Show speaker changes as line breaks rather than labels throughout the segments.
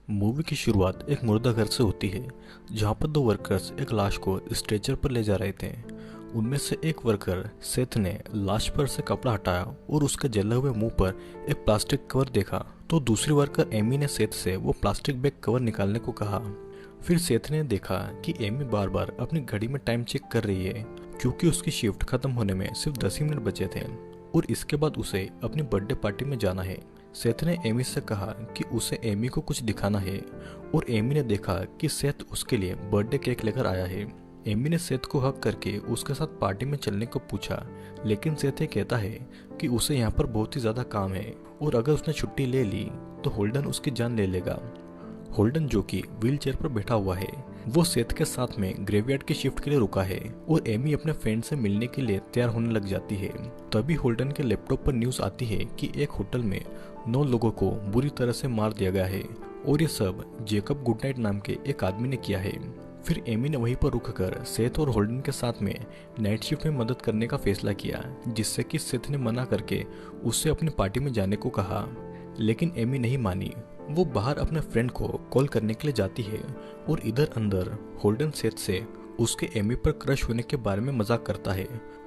Movie की शुरुआत एक मुर्दा घर से होती है जहां पर दो वर्कर्स एक लाश को स्ट्रेचर पर ले जा रहे थे। उनमें से एक वर्कर सेथ ने लाश पर से कपड़ा हटाया और उसके जले हुए मुंह पर एक प्लास्टिक कवर देखा, तो दूसरी वर्कर एमी ने सेथ से वो प्लास्टिक बैग कवर निकालने को कहा। फिर सेथ ने देखा कि एमी बार बार अपनी घड़ी में टाइम चेक कर रही है क्योंकि उसकी शिफ्ट खत्म होने में सिर्फ 10 ही मिनट बचे थे और इसके बाद उसे अपनी बर्थडे पार्टी में जाना है। सेथ ने एमी से कहा कि उसे एमी को कुछ दिखाना है और एमी ने देखा कि सेथ उसके लिए बर्थडे केक लेकर आया है। एमी ने सेथ को हक करके उसके साथ पार्टी में चलने को पूछा, लेकिन सेथ ये कहता है कि उसे यहाँ पर बहुत ही ज़्यादा काम है और अगर उसने छुट्टी ले ली तो होल्डन उसकी जान ले लेगा। होल्डन जो कि व्हील चेयर पर बैठा हुआ है वो सेथ के साथ में ग्रेवयार्ड की शिफ्ट के लिए रुका है और एमी अपने फ्रेंड से मिलने के लिए तैयार होने लग जाती है। तभी होल्डन के लैपटॉप पर न्यूज आती है कि एक होटल में 9 लोगों को बुरी तरह से मार दिया गया है और ये सब जेकब गुडनाइट नाम के एक आदमी ने किया है। फिर एमी ने वहीं पर रुककर सेथ और होल्डन के साथ में नाइट शिफ्ट में मदद करने का फैसला किया, जिससे कि सेथ ने मना करके उससे अपनी पार्टी में जाने को कहा, लेकिन एमी नहीं मानी। वो बाहर अपने फ्रेंड को कॉल करने के लिए जाती है और इधर अंदर होल्डन सेथ से उसके एमी पर क्रश होने के बारे में मजाक करता है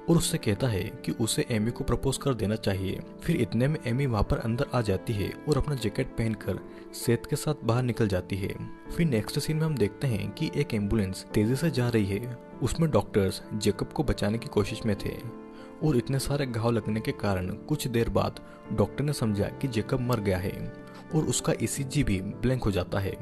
और उससे कहता है कि उसे एमी को प्रपोज कर देना चाहिए। फिर इतने में एमी वहां पर अंदर आ जाती है और अपना जैकेट पहनकर सेथ के साथ बाहर निकल जाती है। फिर नेक्स्ट सीन में हम देखते हैं कि एक एम्बुलेंस तेजी से जा रही है। उसमें डॉक्टर्स जेकब को बचाने की कोशिश में थे और इतने सारे घाव लगने के कारण कुछ देर बाद डॉक्टर ने समझा कि जेकब मर गया है और उसका ईसीजी भी ब्लैंक हो जाता है,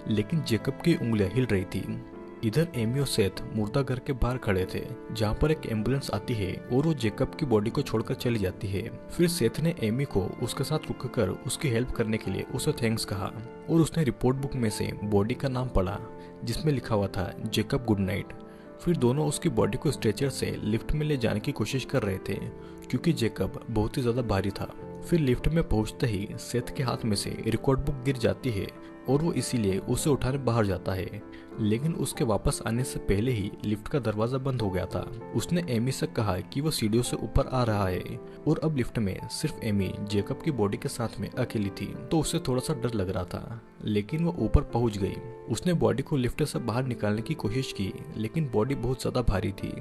लेकिन जेकब की उंगलियां हिल रही थी। इधर एमी और सेथ मुर्दा घर के बाहर खड़े थे जहां पर एक एम्बुलेंस आती है और वो जेकब की बॉडी को छोड़कर चली जाती है। फिर सेथ ने एमी को उसके साथ रुककर उसकी हेल्प करने के लिए उसे थैंक्स कहा और उसने रिपोर्ट बुक में से बॉडी का नाम पढ़ा जिसमें लिखा हुआ था जेकब गुडनाइट। फिर दोनों उसकी बॉडी को स्ट्रेचर से लिफ्ट में ले जाने की कोशिश कर रहे थे क्योंकि जेकब बहुत ही ज्यादा भारी था। फिर लिफ्ट में पहुंचते ही सेथ के हाथ में से रिकॉर्ड बुक गिर जाती है और वो इसीलिए उसे उठाने बाहर जाता है, लेकिन उसके वापस आने से पहले ही लिफ्ट का दरवाजा बंद हो गया था। उसने एमी से कहा कि वो सीढ़ियों से ऊपर आ रहा है और अब लिफ्ट में सिर्फ एमी जेकब की बॉडी के साथ में अकेली थी, तो उसे थोड़ा सा डर लग रहा था, लेकिन वो ऊपर पहुंच गई। उसने बॉडी को लिफ्ट से बाहर निकालने की कोशिश की, लेकिन बॉडी बहुत ज्यादा भारी थी,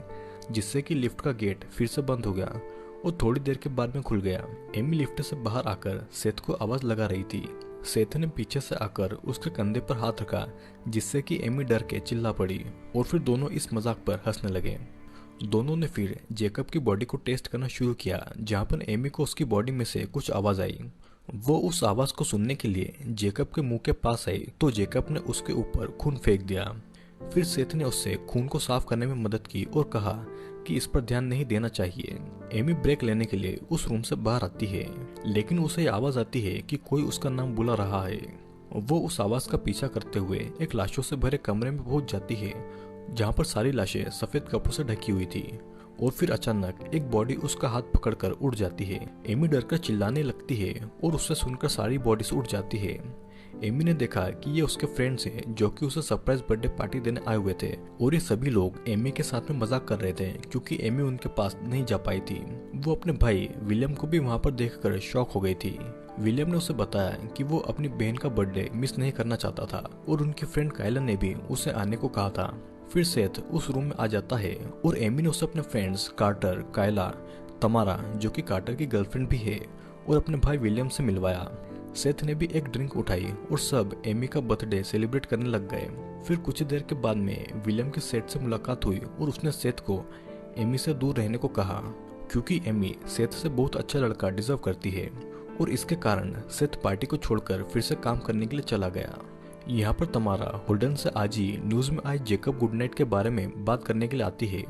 जिससे कि लिफ्ट का गेट फिर से बंद हो गया और थोड़ी देर के बाद में खुल गया। एमी लिफ्ट से बाहर आकर सेथ को आवाज लगा रही थी। सेथ ने पीछे से आकर उसके कंधे पर हाथ रखा, जिससे कि एमी डर के चिल्ला पड़ी और फिर दोनों इस मजाक पर हंसने लगे। दोनों ने फिर जेकब की बॉडी को टेस्ट करना शुरू किया, जहां पर एमी को उसकी बॉडी में से कुछ आवाज आई। वो उस आवाज को सुनने के लिए जेकब के मुंह के पास आई तो जेकब ने उसके ऊपर खून फेंक दिया। फिर सेथ ने उससे खून को साफ करने में मदद की और कहा कि इस पर ध्यान नहीं देना चाहिए। एमी ब्रेक लेने के लिए उस रूम से बाहर आती है, लेकिन उसे आवाज आती है कि कोई उसका नाम बुला रहा है। वो उस आवाज का पीछा करते हुए एक लाशों से भरे कमरे में पहुंच जाती है, जहां पर सारी लाशें सफेद कपड़ों से ढकी हुई थी और फिर अचानक एक बॉडी उसका हाथ पकड़कर उड़ जाती है। एमी डरकर चिल्लाने लगती है और उससे सुनकर सारी बॉडीज उड़ जाती है। एमी ने देखा कि ये उसके फ्रेंड्स हैं जो कि उसे सरप्राइज बर्थडे पार्टी देने आए हुए थे और ये सभी लोग एमी के साथ में मजाक कर रहे थे क्योंकि एमी उनके पास नहीं जा पाई थी। वो अपने भाई विलियम को भी वहां पर देखकर शॉक हो गई थी। विलियम ने उसे बताया कि वो अपनी बहन का बर्थडे मिस नहीं करना चाहता था और उनकी फ्रेंड कायला ने भी उसे आने को कहा था। फिर सेथ उस रूम में आ जाता है और एमी ने उसे अपने फ्रेंड्स कार्टर, कायला, तमारा जो कि कार्टर की गर्लफ्रेंड भी है और अपने भाई विलियम से मिलवाया। सेथ ने भी एक ड्रिंक उठाई और सब एमी का बर्थडे सेलिब्रेट करने लग गए। फिर कुछ देर के बाद में विलियम के सेथ से मुलाकात हुई और उसने सेथ को एमी से दूर रहने को कहा क्योंकि एमी सेथ से बहुत अच्छा लड़का डिजर्व करती है और इसके कारण सेथ पार्टी को छोड़कर फिर से काम करने के लिए चला गया। यहाँ पर तमारा होल्डन से आज ही न्यूज में आए जेकब गुडनाइट के बारे में बात करने के लिए आती है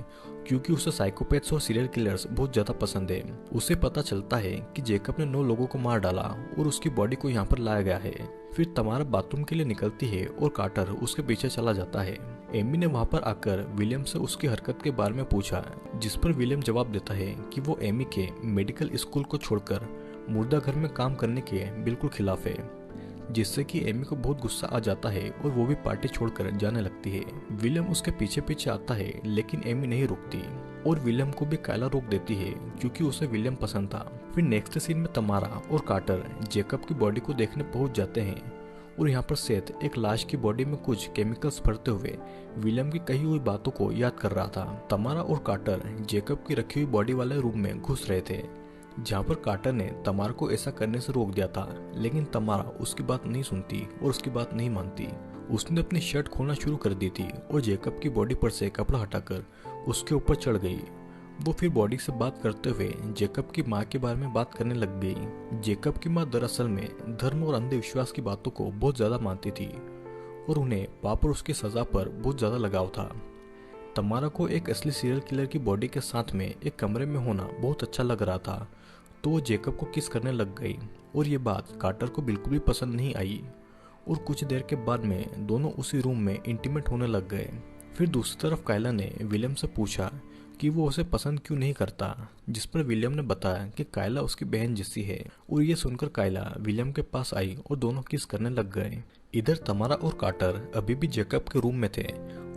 क्योंकि उसे साइकोपैथ्स और सीरियल किलर्स बहुत ज्यादा पसंद है। उसे पता चलता है कि जेकब ने 9 लोगों को मार डाला और उसकी बॉडी को यहाँ पर लाया गया है। फिर तमारा बाथरूम के लिए निकलती है और कार्टर उसके पीछे चला जाता है। एमी ने वहां पर आकर विलियम से उसकी हरकत के बारे में पूछा, जिस पर विलियम जवाब देता है कि वो एमी के मेडिकल स्कूल को छोड़कर मुर्दा घर में काम करने के बिल्कुल खिलाफ है, जिससे कि एमी को बहुत गुस्सा आ जाता है और वो भी पार्टी छोड़कर जाने लगती है। विलियम उसके पीछे पीछे आता है, लेकिन एमी नहीं रुकती और विलियम को भी कायला रोक देती है क्योंकि उसे विलियम पसंद था। फिर नेक्स्ट सीन में तमारा और कार्टर जेकब की बॉडी को देखने पहुंच जाते हैं और यहाँ पर सेथ एक लाश की बॉडी में कुछ केमिकल्स भरते हुए विलियम की कही हुई बातों को याद कर रहा था। तमारा और कार्टर जेकब की रखी हुई बॉडी वाले रूम में घुस रहे थे, जहाँ पर कार्टर ने तमारा को ऐसा करने से रोक दिया था, लेकिन तमारा उसकी बात नहीं सुनती और उसकी बात नहीं मानती। उसने अपनी शर्ट खोलना शुरू कर दी थी और जेकब की बॉडी पर से कपड़ा हटाकर उसके ऊपर चढ़ गई। वो फिर बॉडी से बात करते हुए जेकब की माँ के बारे में बात करने लग गई। जेकब की माँ दरअसल में धर्म और अंधविश्वास की बातों को बहुत ज़्यादा मानती थी और उन्हें पाप और उसकी सज़ा पर बहुत ज़्यादा लगाव था। तमारा को एक असली सीरियल किलर की बॉडी के साथ में एक कमरे में होना बहुत अच्छा लग रहा था, तो वो जेकब को किस करने लग गई और ये बात कार्टर को बिल्कुल भी पसंद नहीं आई और कुछ देर के बाद में दोनों उसी रूम में इंटीमेट होने लग गए। फिर दूसरी तरफ कायला ने विलियम से पूछा कि वो उसे पसंद क्यों नहीं करता, जिस पर विलियम ने बताया कि कायला उसकी बहन जैसी है और ये सुनकर कायला विलियम के पास आई और दोनों किस करने लग गए। इधर तमारा और कार्टर अभी भी जेकब के रूम में थे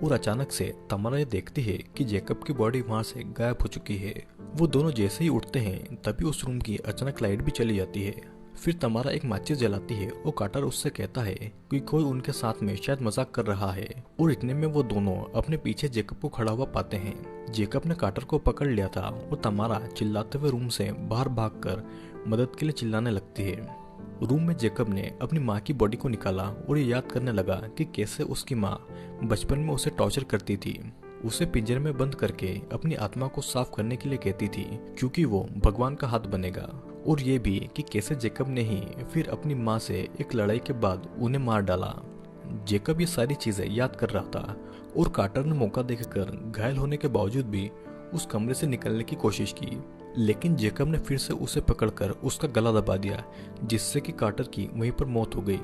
और अचानक से तमारा ये देखती है कि जेकब की बॉडी वहां से गायब हो चुकी है। वो दोनों जैसे ही उठते हैं तभी उस रूम की अचानक लाइट भी चली जाती है। फिर तमारा एक माचिस जलाती है और कार्टर उससे कहता है कि कोई उनके साथ में शायद मजाक कर रहा है और इतने में वो दोनों अपने पीछे जेकब को खड़ा हुआ पाते हैं। जेकब ने कार्टर को पकड़ लिया था और तमारा चिल्लाते हुए रूम से बाहर भागकर मदद के लिए चिल्लाने लगती है। रूम में जेकब ने अपनी माँ की बॉडी को निकाला और ये याद करने लगा कि कैसे उसकी माँ बचपन में उसे टॉर्चर करती थी, उसे पिंजरे में बंद करके अपनी आत्मा को साफ करने के लिए कहती थी क्योंकि वो भगवान का हाथ बनेगा, और ये भी कि कैसे जेकब ने ही फिर अपनी माँ से एक लड़ाई के बाद उन्हें मार डाला। जेकब ये सारी चीजें याद कर रहा था और कार्टर ने मौका देखकर घायल होने के बावजूद भी उस कमरे से निकलने की कोशिश की, लेकिन जेकब ने फिर से उसे पकड़कर उसका गला दबा दिया, जिससे कि कार्टर की वहीं पर मौत हो गई।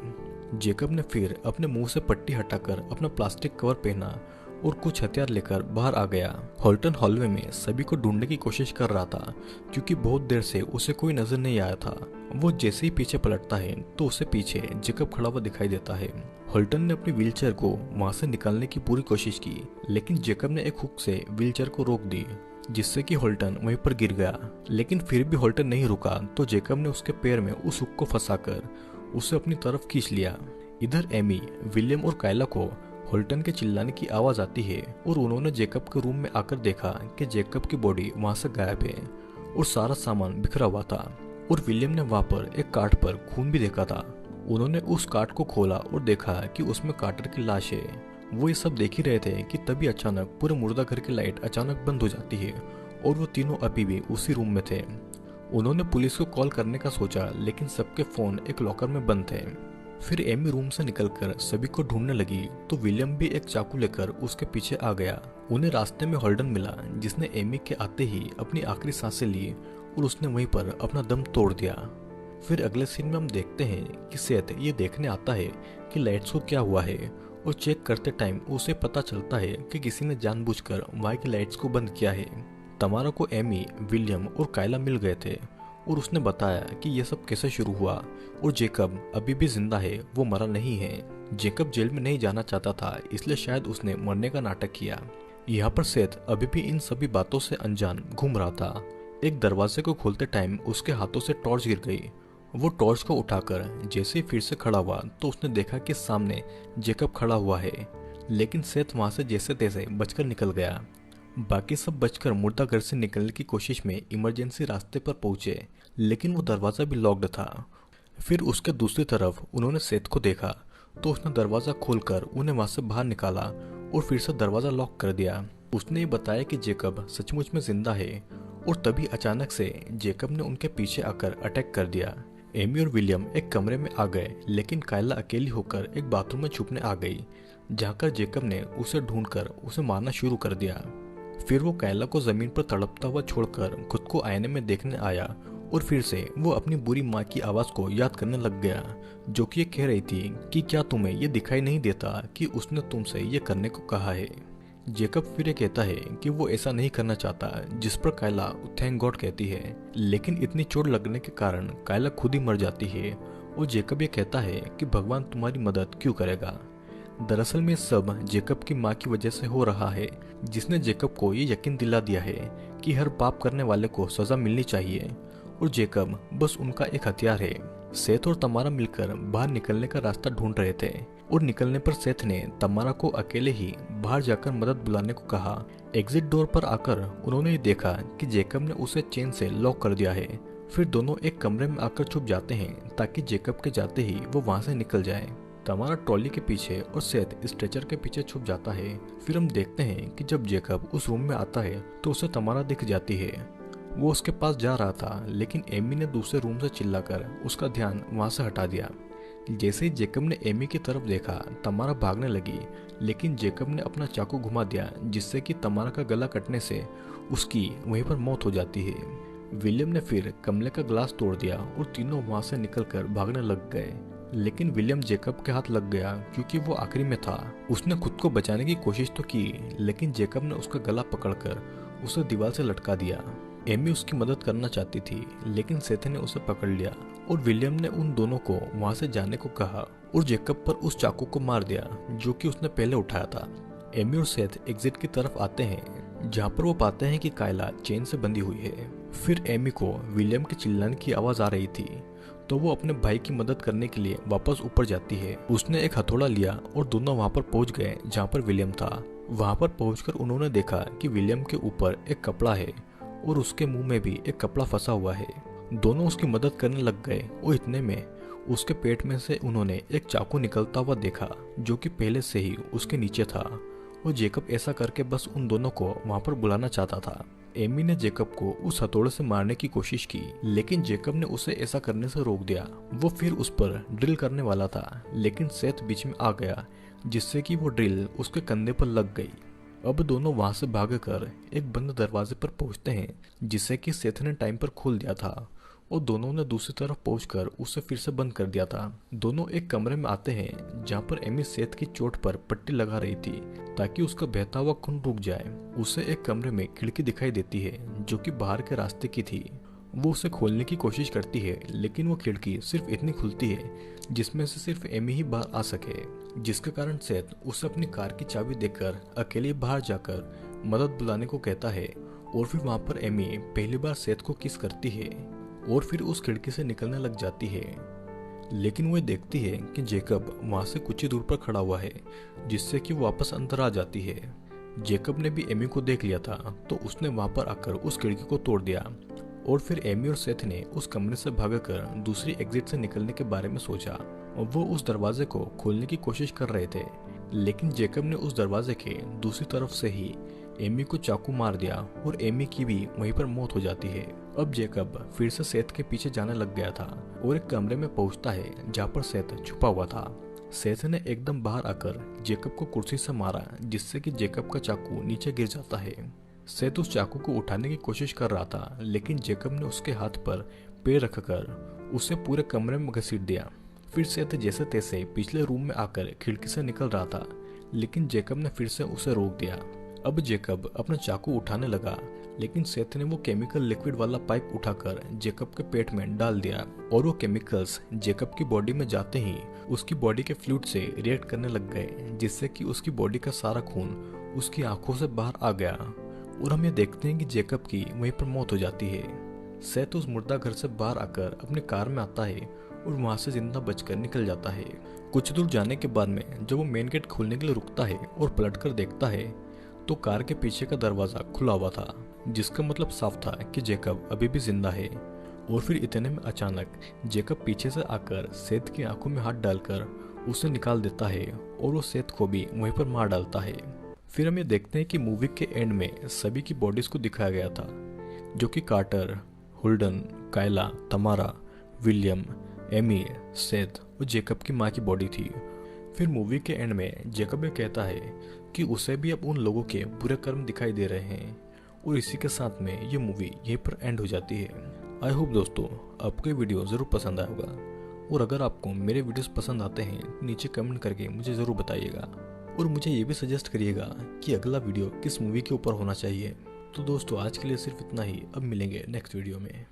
जेकब ने फिर अपने मुंह से पट्टी हटाकर अपना प्लास्टिक कवर पहना और कुछ हथियार लेकर बाहर आ गया। होल्टन हॉलवे में सभी को ढूंढने की कोशिश कर रहा था क्योंकि बहुत देर से उसे कोई नजर नहीं आया था। वो जैसे ही पीछे पलटता है तो उसे पीछे जेकब खड़ा हुआ दिखाई देता है। होल्टन ने अपनी व्हीलचेयर को वहां से निकालने की पूरी कोशिश की, लेकिन जेकब ने एक हुक से व्हीलचेयर को रोक दी, जिससे कि होल्टन वहीं पर गिर गया। लेकिन फिर भी होल्टन नहीं रुका तो जेकब ने उसके पैर में उस हुक को फंसाकर उसे अपनी तरफ खींच लिया। इधर एमी, विलियम और कायला को होल्टन के चिल्लाने की आवाज आती है और उन्होंने जेकब के रूम में आकर देखा कि जेकब की बॉडी वहां से गायब है और सारा सामान बिखरा हुआ था, और विलियम ने वहां पर एक कार्ड पर खून भी देखा था। उन्होंने उस कार्ड को खोला और देखा कि उसमें कार्टर की लाश है। वो ये सब देख ही रहे थे कि तभी अचानक पूरे मुर्दा घर की लाइट अचानक बंद हो जाती है और वो तीनों अभी भी उसी रूम में थे। उन्होंने पुलिस को कॉल करने का सोचा, लेकिन सबके फोन एक लॉकर में बंद थे। फिर एमी रूम से निकलकर सभी को ढूंढने लगी तो विलियम भी एक चाकू लेकर उसके पीछे आ गया। उन्हें रास्ते में होल्डन मिला, जिसने एमी के आते ही अपनी आखिरी सांसें ली और उसने वहीं पर अपना दम तोड़ दिया। फिर अगले सीन में हम देखते हैं कि सेथ ये देखने आता है कि लाइट्स को क्या हुआ है, और चेक करते टाइम उसे पता चलता है कि किसी ने जानबूझकर वहां की लाइट्स को बंद किया है। तमारा को एमी, विलियम और कायला मिल गए थे और उसने बताया कि यह सब कैसे शुरू हुआ और जेकब अभी भी जिंदा है, वो मरा नहीं है। जेकब जेल में नहीं जाना चाहता था, इसलिए शायद उसने मरने का नाटक किया। यहाँ पर सेथ अभी भी इन सभी बातों से अनजान घूम रहा था। एक दरवाजे को खोलते टाइम उसके हाथों से टॉर्च गिर गई। वो टॉर्च को उठाकर जैसे ही फिर से खड़ा हुआ तो उसने देखा कि सामने जेकब खड़ा हुआ है, लेकिन सेथ वहां से जैसे तैसे बचकर निकल गया। बाकी सब बचकर मुर्दा घर से निकलने की कोशिश में इमरजेंसी रास्ते पर पहुंचे, लेकिन वो दरवाजा भी लॉक्ड था। फिर उसके दूसरी तरफ उन्होंने सेथ को देखा तो उसने दरवाजा खोलकर उन्हें वहां से बाहर निकाला और फिर से दरवाजा लॉक कर दिया। उसने ये बताया कि जेकब सचमुच में जिंदा है, और तभी अचानक से जेकब ने उनके पीछे आकर अटैक कर दिया। एमी और विलियम एक कमरे में आ गए, लेकिन कायला अकेली होकर एक बाथरूम में छुपने आ गई, जहाँ कर जेकब ने उसे ढूंढकर उसे मारना शुरू कर दिया। फिर वो कायला को जमीन पर तड़पता हुआ छोड़कर खुद को आईने में देखने आया और फिर से वो अपनी बुरी माँ की आवाज को याद करने लग गया, जो कि ये कह रही थी कि क्या तुम्हें ये दिखाई नहीं देता कि उसने तुमसे ये करने को कहा है। जेकब फिर ये कहता है कि वो ऐसा नहीं करना चाहता, जिस पर कायला थैंक गॉड कहती है, लेकिन इतनी चोट लगने के कारण कायला खुद ही मर जाती है और जेकब ये कहता है कि भगवान तुम्हारी मदद क्यों करेगा। दरअसल में सब जेकब की माँ की वजह से हो रहा है, जिसने जेकब को ये यकीन दिला दिया है कि हर पाप करने वाले को सजा मिलनी चाहिए और जेकब बस उनका एक हथियार है। सेथ और तमारा मिलकर बाहर निकलने का रास्ता ढूंढ रहे थे और निकलने पर सेथ ने तमारा को अकेले ही बाहर जाकर मदद बुलाने को कहा। एग्जिट डोर पर आकर उन्होंने ये देखा कि जेकब ने उसे चेन से लॉक कर दिया है। फिर दोनों एक कमरे में आकर छुप जाते हैं ताकि जेकब के जाते ही वो वहां से निकल जाए। तमारा ट्रॉली के पीछे और सेथ स्ट्रेचर के पीछे छुप जाता है। फिर हम देखते हैं कि जब जेकब उस रूम में आता है तो उसे तमारा दिख जाती है। वो उसके पास जा रहा था, लेकिन एमी ने दूसरे रूम से चिल्लाकर उसका ध्यान वहां से हटा दिया। जैसे ही जेकब ने एमी की तरफ देखा, तमारा भागने लगी, लेकिन जेकब ने अपना चाकू घुमा दिया, जिससे कि तमारा का गला कटने से उसकी वहीं पर मौत हो जाती है। विलियम ने फिर कमरे का ग्लास तोड़ दिया और तीनों वहां से निकलकर भागने लग गए। लेकिन विलियम जेकब के हाथ लग गया क्योंकि वो आखिरी में था। उसने खुद को बचाने की कोशिश तो की, लेकिन जेकब ने उसका गला पकड़कर उसे दीवार से लटका दिया। एमी उसकी मदद करना चाहती थी, लेकिन सेथ ने उसे पकड़ लिया और विलियम ने उन दोनों को वहां से जाने को कहा और जेकब पर उस चाकू को मार दिया जो कि उसने पहले उठाया था। एमी और सेथ एग्जिट की तरफ आते हैं, जहां पर वो पाते हैं कि कायला चेन से बंधी हुई है। फिर एमी को विलियम के चिल्लाने की आवाज आ रही थी, तो वो अपने भाई की मदद करने के लिए वापस ऊपर जाती है। उसने एक हथौड़ा लिया और दोनों वहां पर पहुंच गए जहां पर विलियम था। वहां पर पहुंचकर उन्होंने देखा कि विलियम के ऊपर एक कपड़ा है और उसके मुंह में भी एक कपड़ा फंसा हुआ है। दोनों उसकी मदद करने लग गए और इतने में उसके पेट में से उन्होंने एक चाकू निकलता हुआ देखा जो कि पहले से ही उसके नीचे था। और जेकब ऐसा करके बस उन दोनों को वहां पर बुलाना चाहता था। एमी ने जेकब को उस हथौड़े से मारने की कोशिश की, लेकिन जेकब ने उसे ऐसा करने से रोक दिया। वो फिर उस पर ड्रिल करने वाला था, लेकिन सेथ बीच में आ गया, जिससे कि वो ड्रिल उसके कंधे पर लग गई। अब दोनों वहां से भागकर एक बंद दरवाजे पर पहुंचते हैं, जिसे कि सेथ ने टाइम पर खोल दिया था और दोनों ने दूसरी तरफ पहुंचकर उसे फिर से बंद कर दिया था। दोनों एक कमरे में आते हैं जहां पर एमी सेथ की चोट पर पट्टी लगा रही थी ताकि उसका बहता हुआ खून रुक जाए। उसे एक कमरे में खिड़की दिखाई देती है जो कि बाहर के रास्ते की थी। वो उसे खोलने की कोशिश करती है, लेकिन वो खिड़की सिर्फ इतनी खुलती है जिसमें से सिर्फ एमी ही बाहर आ सके, जिसके कारण सेथ उसे अपनी कार की चाबी देकर अकेले बाहर जाकर मदद बुलाने को कहता है। और फिर वहां पर एमी पहली बार सेथ को किस करती है और फिर उस खिड़की से निकलने लग जाती है। लेकिन वो देखती है कि जेकब वहां से कुछ ही दूर पर खड़ा हुआ है, जिससे कि वो वापस अंदर आ जाती है। जेकब ने भी एमी को देख लिया था, तो उसने वहां पर आकर उस खिड़की को तोड़ दिया और फिर एमी और सेथ ने उस कमरे से भागकर दूसरी एग्जिट से निकलने के बारे में सोचा। और वो उस दरवाजे को खोलने की कोशिश कर रहे थे, लेकिन जेकब ने उस दरवाजे के दूसरी तरफ से ही एमी को चाकू मार दिया और एमी की भी वहीं पर मौत हो जाती है। अब जेकब फिर से सेथ के पीछे जाने लग गया था और एक कमरे में पहुंचता है जहाँ पर सेथ छुपा हुआ था। सेथ ने एकदम बाहर आकर जेकब को कुर्सी से मारा, जिससे कि जेकब का चाकू नीचे गिर जाता है। सेथ उस चाकू को उठाने की कोशिश कर रहा था, लेकिन जेकब ने उसके हाथ पर पैर रखकर उसे पूरे कमरे में घसीट दिया। फिर सेथ जैसे तैसे पिछले रूम में आकर खिड़की से निकल रहा था, लेकिन जेकब ने फिर से उसे रोक दिया। अब जेकब अपना चाकू उठाने लगा, लेकिन सेथ ने वो केमिकल लिक्विड वाला पाइप उठाकर जेकब के पेट में डाल दिया और वो केमिकल्स जेकब की बॉडी में जाते ही उसकी बॉडी के फ्लूइड से रिएक्ट करने लग गए, जिससे कि उसकी बॉडी का सारा खून उसकी आंखों से बाहर आ गया और हम ये देखते हैं कि जेकब की वहीं पर मौत हो जाती है। सेथ उस मुर्दा घर से बाहर आकर अपनी कार में आता है और वहां से जिंदा बचकर निकल जाता है। कुछ दूर जाने के बाद में जब वो मेन गेट खोलने के लिए रुकता है और पलटकर देखता है तो कार के पीछे का दरवाजा खुला हुआ था, जिसका मतलब साफ था कि जेकब अभी भी जिंदा है। और फिर इतने में अचानक जेकब पीछे से आकर सेथ की आंखों में हाथ डालकर उसे निकाल देता है और वो सेथ को भी वहीं पर मार डालता है। फिर हम ये देखते हैं कि मूवी के एंड में सभी की बॉडीज को दिखाया गया था, जो कि कार्टर, होल्डन, कायला, तमारा, विलियम, एमी, सेथ और जेकब की माँ की बॉडी थी। फिर मूवी के एंड में जेकब ये कहता है कि उसे भी अब उन लोगों के बुरे कर्म दिखाई दे रहे हैं और इसी के साथ में ये मूवी यहीं पर एंड हो जाती है। आई होप दोस्तों आपको ये वीडियो ज़रूर पसंद आया होगा, और अगर आपको मेरे वीडियोस पसंद आते हैं तो नीचे कमेंट करके मुझे ज़रूर बताइएगा और मुझे ये भी सजेस्ट करिएगा कि अगला वीडियो किस मूवी के ऊपर होना चाहिए। तो दोस्तों आज के लिए सिर्फ इतना ही, अब मिलेंगे नेक्स्ट वीडियो में।